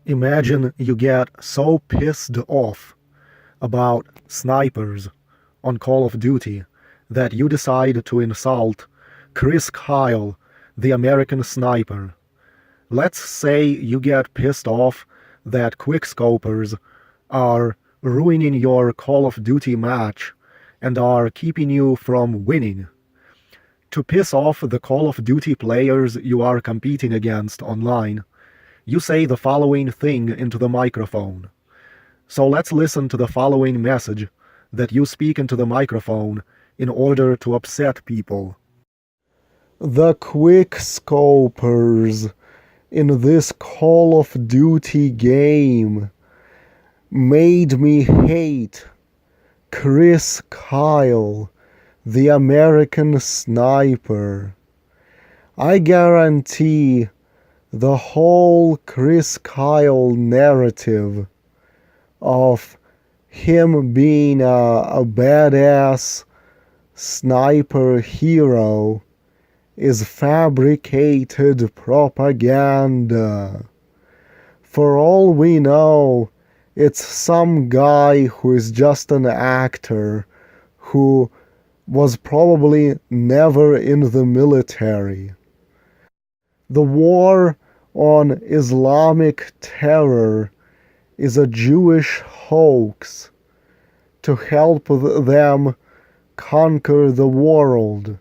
Imagine you get so pissed off about snipers on Call of Duty that you decide to insult Chris Kyle, the American sniper. Let's say you get pissed off that quickscopers are ruining your Call of Duty match and are keeping you from winning. To piss off the Call of Duty players you are competing against online, you say the following thing into the microphone. So let's listen to the following message that you speak into the microphone in order to upset people. The quickscopers in this Call of Duty game made me hate Chris Kyle, the American sniper. I guarantee the whole Chris Kyle narrative of him being a badass sniper hero is fabricated propaganda. For all we know, it's some guy who is just an actor who was probably never in the military. The war on Islamic terror is a Jewish hoax to help them conquer the world.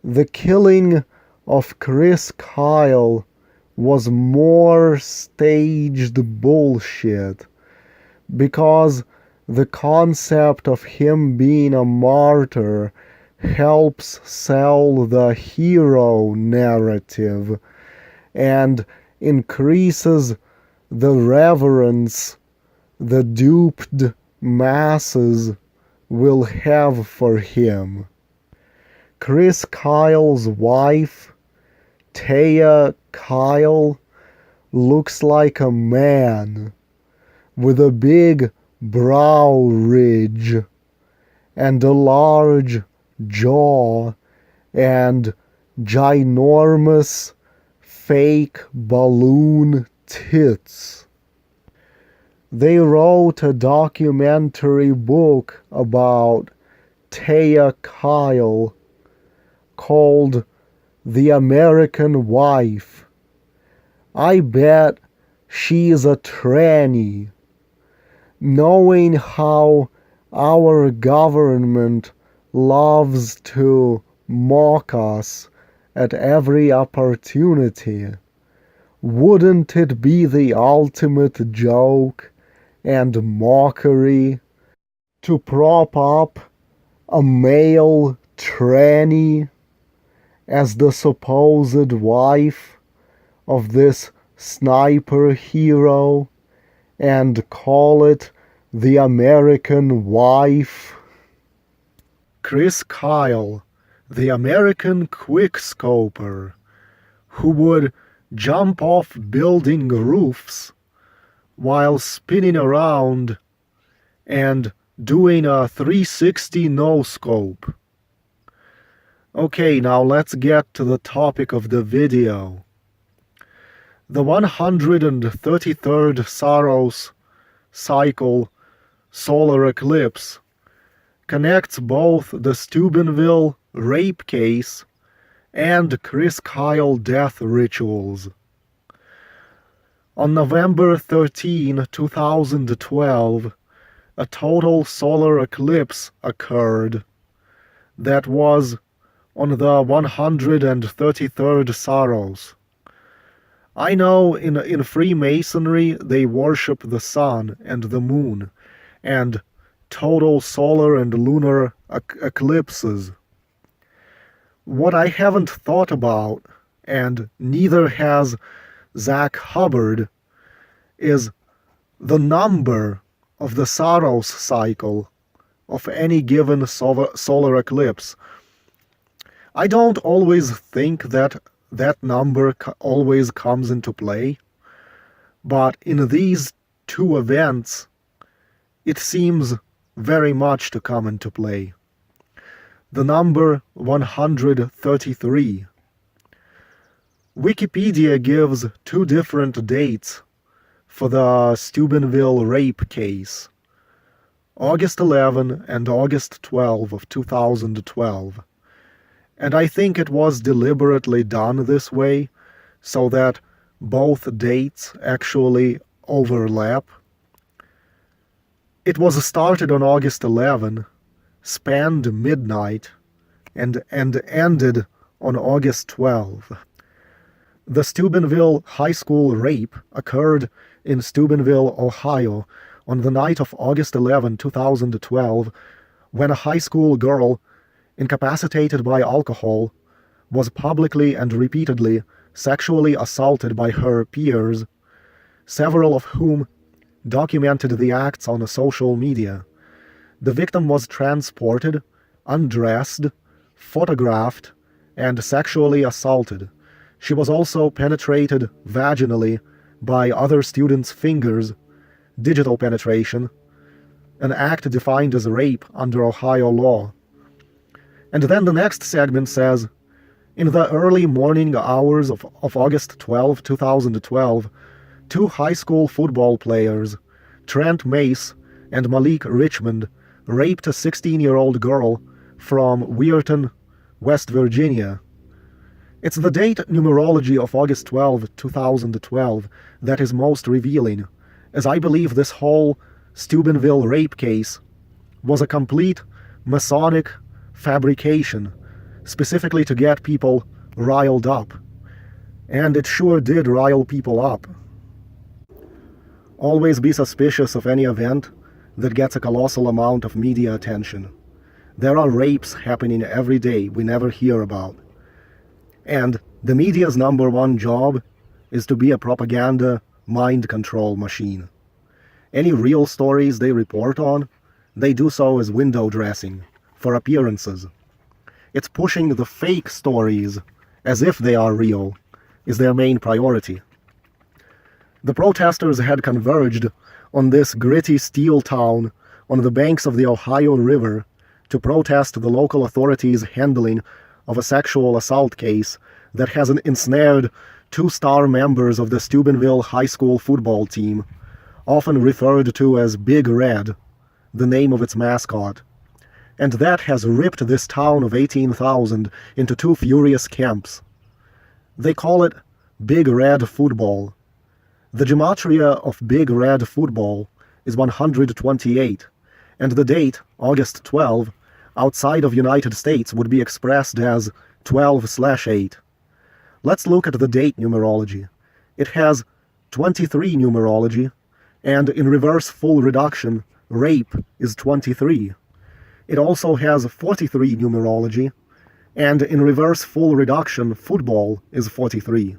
The killing of Chris Kyle was more staged bullshit because the concept of him being a martyr helps sell the hero narrative and increases the reverence the duped masses will have for him. Chris Kyle's wife, Taya Kyle, looks like a man with a big brow ridge and a large jaw and ginormous fake balloon tits. They wrote a documentary book about Taya Kyle called The American Wife. I bet she's a tranny. Knowing how our government loves to mock us at every opportunity, wouldn't it be the ultimate joke and mockery to prop up a male tranny as the supposed wife of this sniper hero and call it the American wife? Chris Kyle, the American quickscoper, who would jump off building roofs while spinning around and doing a 360 no-scope. Okay, now let's get to the topic of the video. The 133rd Saros cycle solar eclipse connects both the Steubenville rape case and Chris Kyle death rituals. On November 13, 2012, a total solar eclipse occurred that was on the 133rd Saros. I know in Freemasonry they worship the sun and the moon and total solar and lunar eclipses. What I haven't thought about, and neither has Zach Hubbard, is the number of the Saros cycle of any given solar eclipse. I don't always think that that number always comes into play, but in these two events, it seems very much to come into play. The number 133. Wikipedia gives two different dates for the Steubenville rape case, August 11 and August 12 of 2012. And I think it was deliberately done this way so that both dates actually overlap. It was started on August 11, spanned midnight, and ended on August 12. The Steubenville High School rape occurred in Steubenville, Ohio, on the night of August 11, 2012, when a high school girl, incapacitated by alcohol, was publicly and repeatedly sexually assaulted by her peers, several of whom documented the acts on social media. The victim was transported, undressed, photographed, and sexually assaulted. She was also penetrated vaginally by other students' fingers, digital penetration, an act defined as rape under Ohio law. And then the next segment says, in the early morning hours of August 12, 2012, two high school football players, Trent Mace and Malik Richmond, raped a 16-year-old girl from Weirton, West Virginia. It's the date numerology of August 12, 2012 that is most revealing, as I believe this whole Steubenville rape case was a complete Masonic fabrication, specifically to get people riled up. And it sure did rile people up. Always be suspicious of any event that gets a colossal amount of media attention. There are rapes happening every day we never hear about. And the media's number one job is to be a propaganda mind control machine. Any real stories they report on, they do so as window dressing, for appearances. It's pushing the fake stories as if they are real is their main priority. The protesters had converged on this gritty steel town on the banks of the Ohio River to protest the local authorities' handling of a sexual assault case that has ensnared two-star members of the Steubenville High School football team, often referred to as Big Red, the name of its mascot. And that has ripped this town of 18,000 into two furious camps. They call it Big Red football. The gematria of Big Red football is 128, and the date, August 12, outside of United States would be expressed as 12/8. Let's look at the date numerology. It has 23 numerology, and in reverse full reduction, rape is 23. It also has 43 numerology, and in reverse full reduction, football is 43.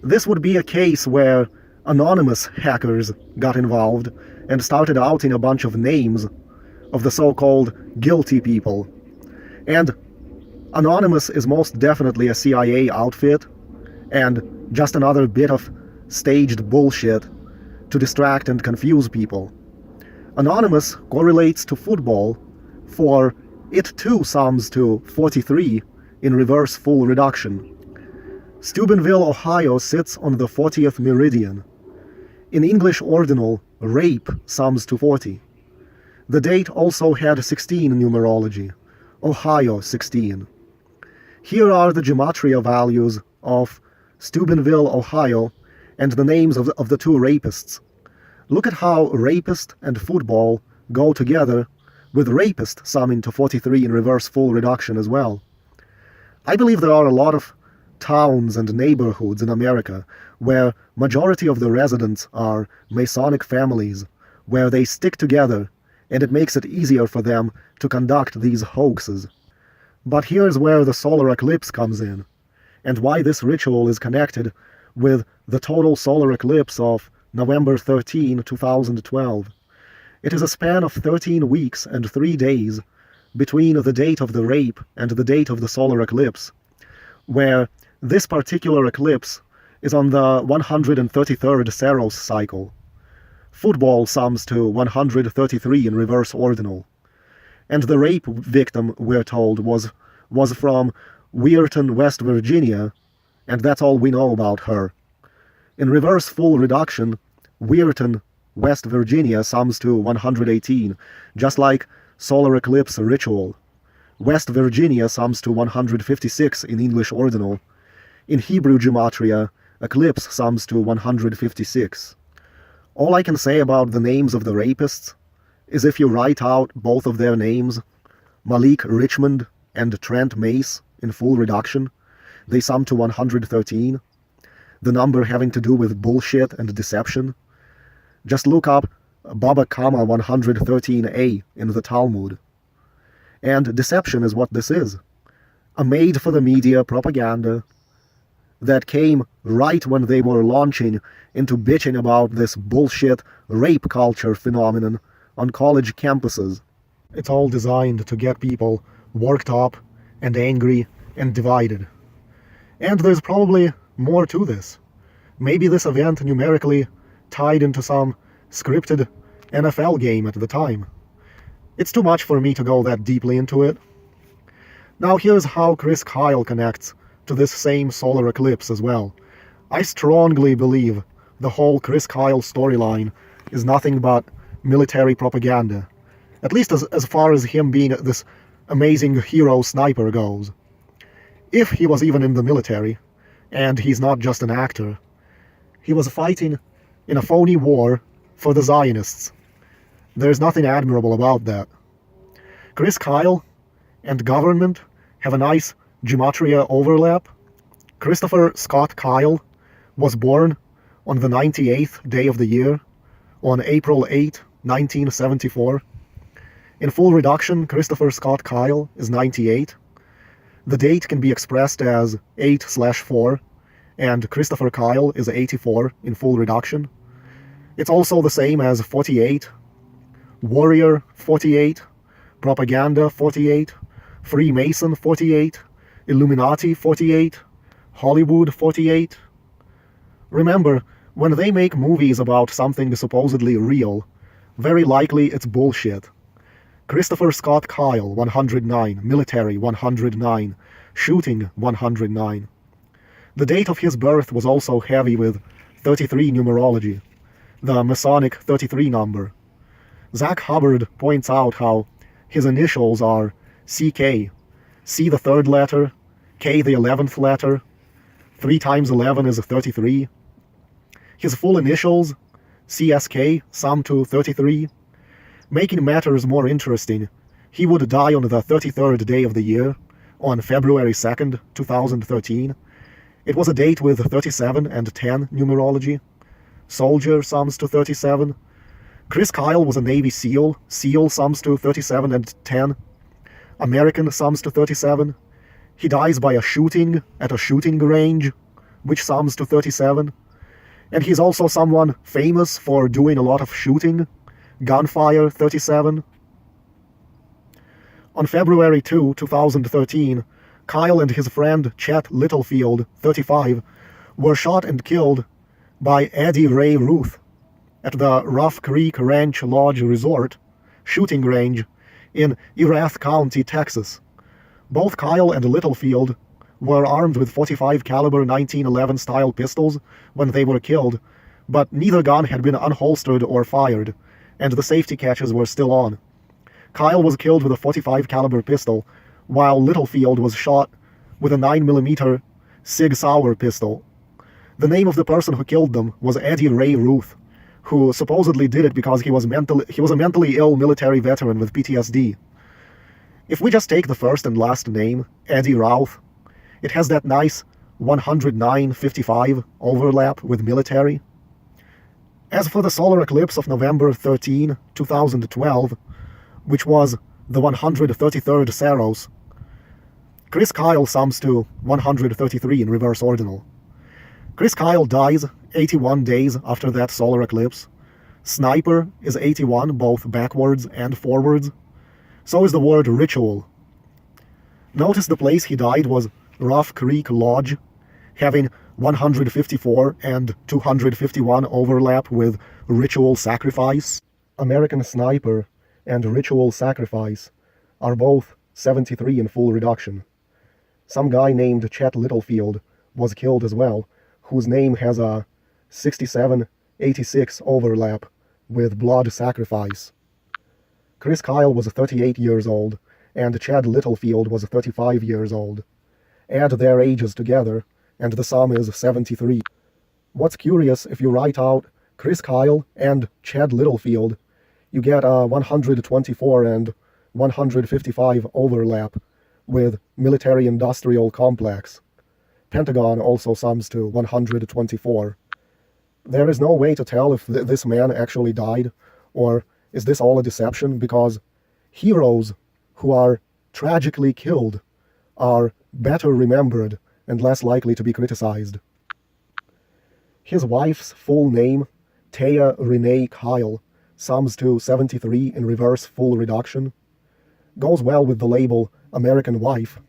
This would be a case where anonymous hackers got involved and started outing a bunch of names of the so-called guilty people. And Anonymous is most definitely a CIA outfit, and just another bit of staged bullshit to distract and confuse people. Anonymous correlates to football, for it too sums to 43 in reverse full reduction. Steubenville, Ohio sits on the 40th meridian. In English ordinal, rape sums to 40. The date also had 16 numerology, Ohio 16. Here are the gematria values of Steubenville, Ohio, and the names of the two rapists. Look at how rapist and football go together, with rapist summing to 43 in reverse full reduction as well. I believe there are a lot of towns and neighborhoods in America where majority of the residents are Masonic families, where they stick together, and it makes it easier for them to conduct these hoaxes. But here's where the solar eclipse comes in, and why this ritual is connected with the total solar eclipse of November 13, 2012. It is a span of 13 weeks and 3 days between the date of the rape and the date of the solar eclipse, where this particular eclipse is on the 133rd saros cycle. Football sums to 133 in reverse ordinal. And the rape victim, we're told, was from Weirton, West Virginia, and that's all we know about her. In reverse full reduction, Weirton, West Virginia sums to 118, just like solar eclipse ritual. West Virginia sums to 156 in English ordinal. In Hebrew gematria, eclipse sums to 156. All I can say about the names of the rapists is if you write out both of their names, Malik Richmond and Trent Mace, in full reduction, they sum to 113, the number having to do with bullshit and deception. Just look up Baba Kama 113a in the Talmud. And deception is what this is. A made-for-the-media propaganda that came right when they were launching into bitching about this bullshit rape culture phenomenon on college campuses. It's all designed to get people worked up and angry and divided. And there's probably more to this. Maybe this event numerically tied into some scripted NFL game at the time. It's too much for me to go that deeply into it. Now here's how Chris Kyle connects to this same solar eclipse as well. I strongly believe the whole Chris Kyle storyline is nothing but military propaganda, at least as far as him being this amazing hero sniper goes. If he was even in the military, and he's not just an actor, he was fighting in a phony war for the Zionists. There's nothing admirable about that. Chris Kyle and government have a nice gematria overlap. Christopher Scott Kyle was born on the 98th day of the year, on April 8, 1974. In full reduction, Christopher Scott Kyle is 98. The date can be expressed as 8/4, and Christopher Kyle is 84 in full reduction. It's also the same as 48, Warrior 48, Propaganda 48, Freemason 48, Illuminati 48, Hollywood 48. Remember, when they make movies about something supposedly real, very likely it's bullshit. Christopher Scott Kyle, 109, military 109, shooting 109. The date of his birth was also heavy with 33 numerology, the Masonic 33 number. Zach Hubbard points out how his initials are CK, C the third letter, K the 11th letter, 3 times 11 is 33. His full initials, CSK, sum to 33. Making matters more interesting, he would die on the 33rd day of the year, on February 2nd, 2013. It was a date with 37 and 10 numerology. Soldier sums to 37. Chris Kyle was a Navy SEAL. SEAL sums to 37 and 10. American sums to 37. He dies by a shooting at a shooting range, which sums to 37. And he's also someone famous for doing a lot of shooting. Gunfire 37. On February 2, 2013, Kyle and his friend Chet Littlefield, 35, were shot and killed by Eddie Ray Ruth at the Rough Creek Ranch Lodge Resort shooting range in Erath County, Texas. Both Kyle and Littlefield were armed with .45 caliber 1911 style pistols when they were killed, but neither gun had been unholstered or fired, and the safety catches were still on. Kyle was killed with a .45 caliber pistol, while Littlefield was shot with a 9mm Sig Sauer pistol. The name of the person who killed them was Eddie Ray Ruth, who supposedly did it because he was a mentally ill military veteran with PTSD. If we just take the first and last name, Eddie Routh, it has that nice 109-55 overlap with military. As for the solar eclipse of November 13, 2012, which was the 133rd Saros, Chris Kyle sums to 133 in reverse ordinal. Chris Kyle dies 81 days after that solar eclipse. Sniper is 81 both backwards and forwards. So is the word ritual. Notice the place he died was Rough Creek Lodge, having 154 and 251 overlap with ritual sacrifice. American Sniper and ritual sacrifice are both 73 in full reduction. Some guy named Chet Littlefield was killed as well, whose name has a 67 86 overlap with blood sacrifice. Chris Kyle was 38 years old, and Chad Littlefield was 35 years old. Add their ages together, and the sum is 73. What's curious, if you write out Chris Kyle and Chad Littlefield, you get a 124 and 155 overlap with military-industrial complex. Pentagon also sums to 124. There is no way to tell if this man actually died, or is this all a deception, because heroes who are tragically killed are better remembered and less likely to be criticized. His wife's full name, Taya Renee Kyle, sums to 73 in reverse full reduction. Goes well with the label American Wife.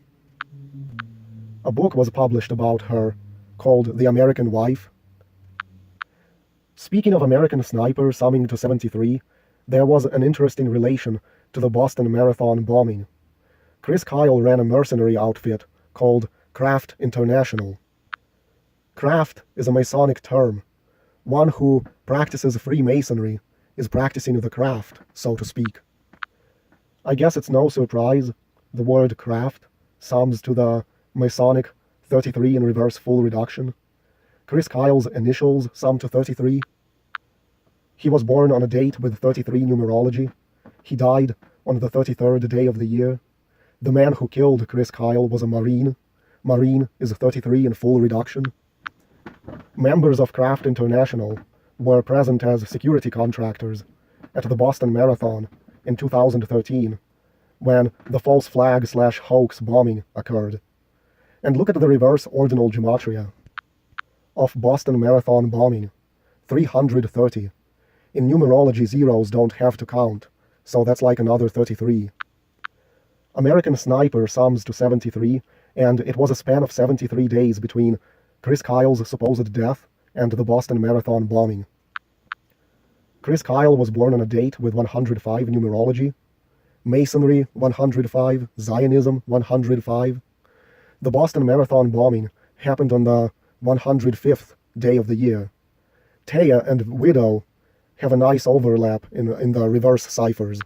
A book was published about her called The American Wife. Speaking of American Sniper summing to 73, there was an interesting relation to the Boston Marathon bombing. Chris Kyle ran a mercenary outfit called Craft International. Craft is a Masonic term. One who practices Freemasonry is practicing the craft, so to speak. I guess it's no surprise the word craft sums to the Masonic 33 in reverse full reduction. Chris Kyle's initials sum to 33. He was born on a date with 33 numerology. He died on the 33rd day of the year. The man who killed Chris Kyle was a Marine. Marine is 33 in full reduction. Members of Craft International were present as security contractors at the Boston Marathon in 2013, when the false flag/hoax bombing occurred. And look at the reverse ordinal gematria of Boston Marathon bombing, 330. In numerology, zeros don't have to count, so that's like another 33. American Sniper sums to 73, and it was a span of 73 days between Chris Kyle's supposed death and the Boston Marathon bombing. Chris Kyle was born on a date with 105 numerology, Masonry 105, Zionism 105. The Boston Marathon bombing happened on the 105th day of the year. Taya and Widow have a nice overlap in the reverse ciphers.